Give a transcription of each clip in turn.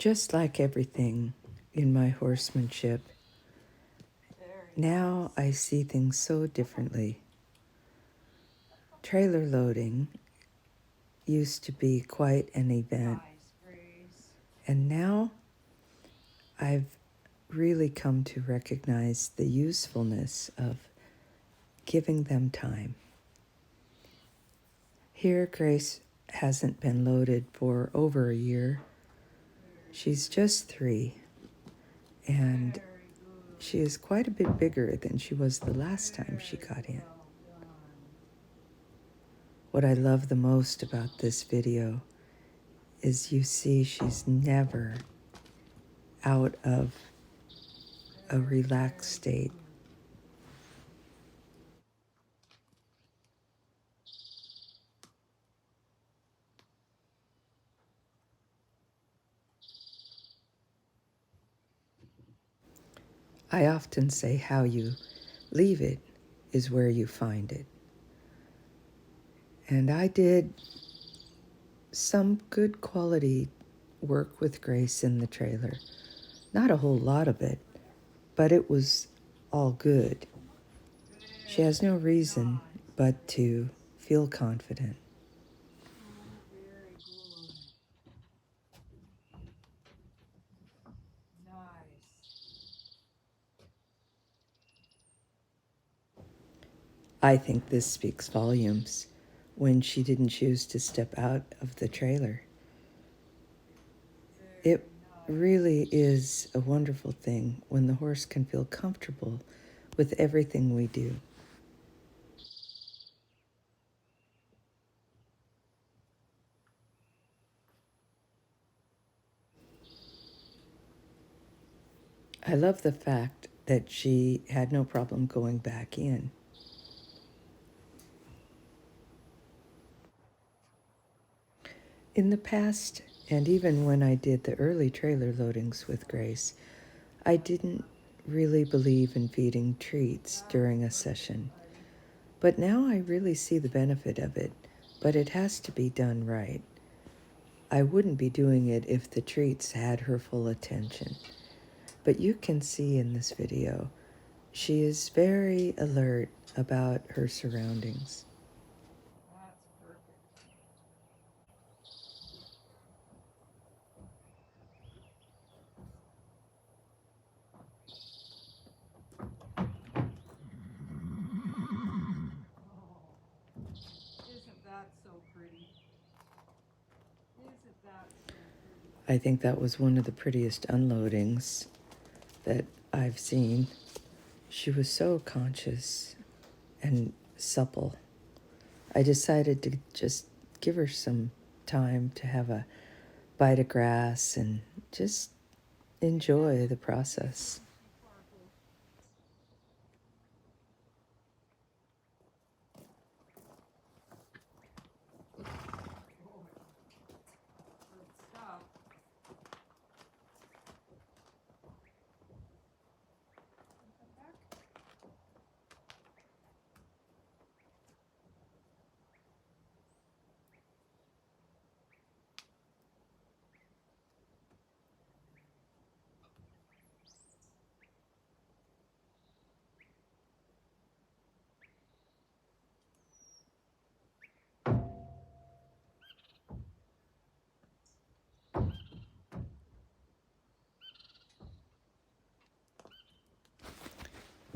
Just like everything in my horsemanship, now I see things so differently. Trailer loading used to be quite an event, and now I've really come to recognize the usefulness of giving them time. Here, Grace hasn't been loaded for over a year. She's just 3, and she is quite a bit bigger than she was the last time she got in. What I love the most about this video is you see she's never out of a relaxed state. I often say how you leave it is where you find it. And I did some good quality work with Grace in the trailer. Not a whole lot of it, but it was all good. She has no reason but to feel confident. I think this speaks volumes when she didn't choose to step out of the trailer. It really is a wonderful thing when the horse can feel comfortable with everything we do. I love the fact that she had no problem going back in. In the past, and even when I did the early trailer loadings with Grace, I didn't really believe in feeding treats during a session. But now I really see the benefit of it, but it has to be done right. I wouldn't be doing it if the treats had her full attention. But you can see in this video, she is very alert about her surroundings. I think that was one of the prettiest unloadings that I've seen. She was so conscious and supple. I decided to just give her some time to have a bite of grass and just enjoy the process.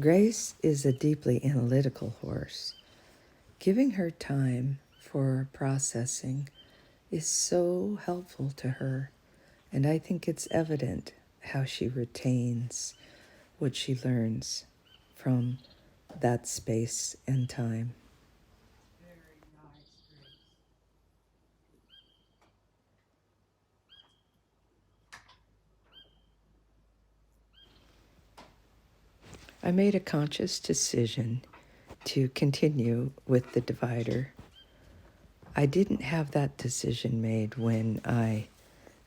Grace is a deeply analytical horse. Giving her time for processing is so helpful to her, and I think it's evident how she retains what she learns from that space and time. I made a conscious decision to continue with the divider. I didn't have that decision made when I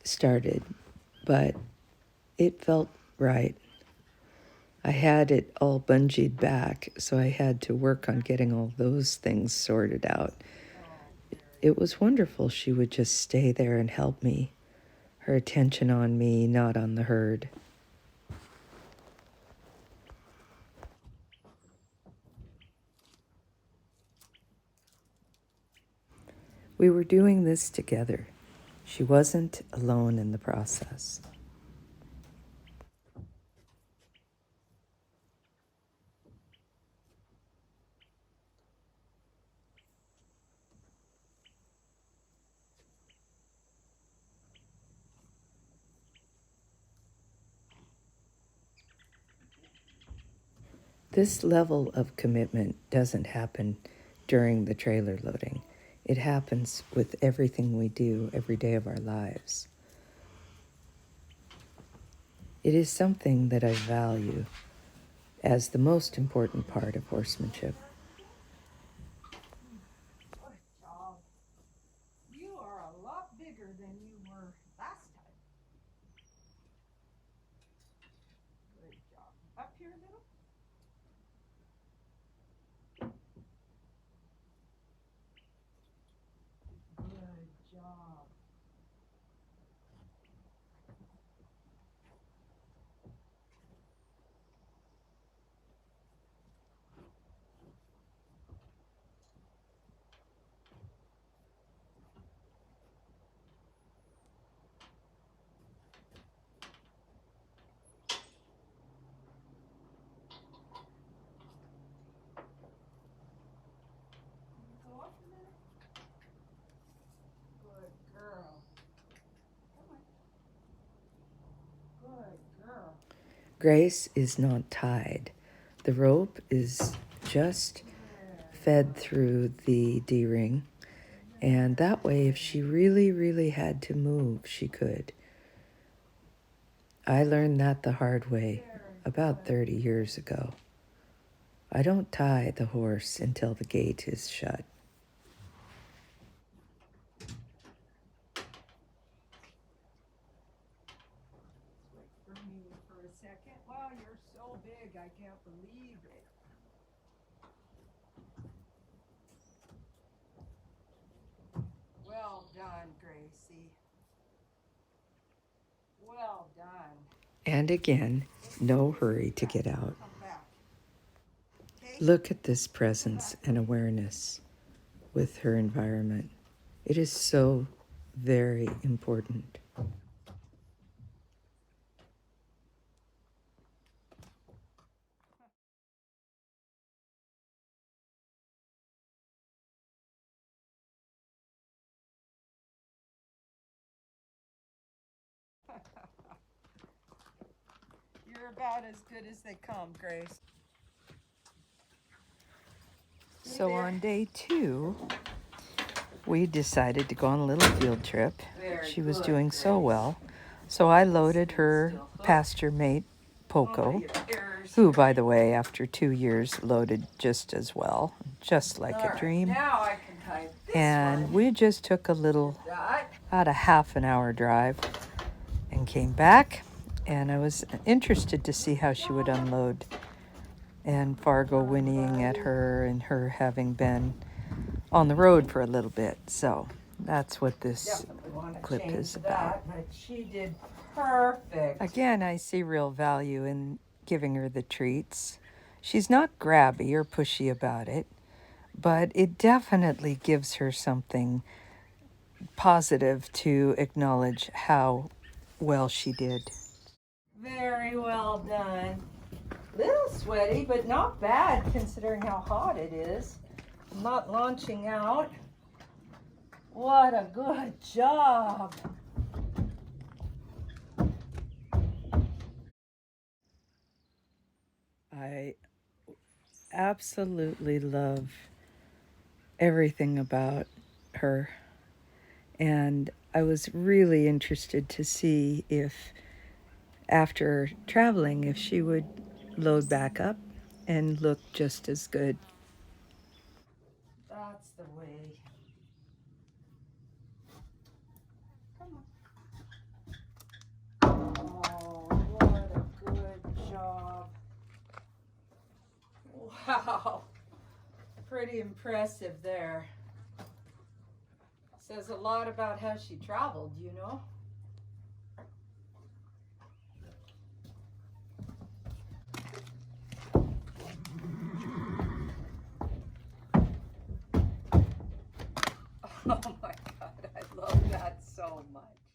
started, but it felt right. I had it all bungeed back, so I had to work on getting all those things sorted out. It was wonderful she would just stay there and help me. her attention on me, not on the herd. We were doing this together. She wasn't alone in the process. This level of commitment doesn't happen during the trailer loading. It happens with everything we do every day of our lives. It is something that I value as the most important part of horsemanship. Good job. You are a lot bigger than you were last time. Good job. Up here a little. Good job. Go up a minute. Good girl. Come on. Good girl. Grace is not tied. The rope is just fed through the D-ring, and that way if she really, really had to move, she could. I learned that the hard way about 30 years ago. I don't tie the horse until the gate is shut. Wait for me for a second. Wow, you're so big. I can't believe it. Well done, Gracie. Well done. And again, no hurry to get out. Come back. Okay? Look at this presence and awareness with her environment. It is so very important. You're about as good as they come, Grace. So on day 2, we decided to go on a little field trip. She was doing so well. So I loaded her pasture mate, Poco, who, by the way, after 2 years, loaded just as well, just like a dream. Now I can tie this And one. we just took a little, That. about a half an hour drive and came back. And I was interested to see how she would unload. And Fargo whinnying at her and her having been on the road for a little bit. So that's what this Definitely want to clip change is about. that, but she did perfect. Again, I see real value in giving her the treats. She's not grabby or pushy about it, but it definitely gives her something positive to acknowledge how well she did. Very well done. Little sweaty, but not bad considering how hot it is. I'm not launching out. What a good job. I absolutely love everything about her. And I was really interested to see if, after traveling, if she would load back up and look just as good. That's the way. Come on. Oh, what a good job. Wow. Pretty impressive there. Says a lot about how she traveled, you know? Oh my God, I love that so much.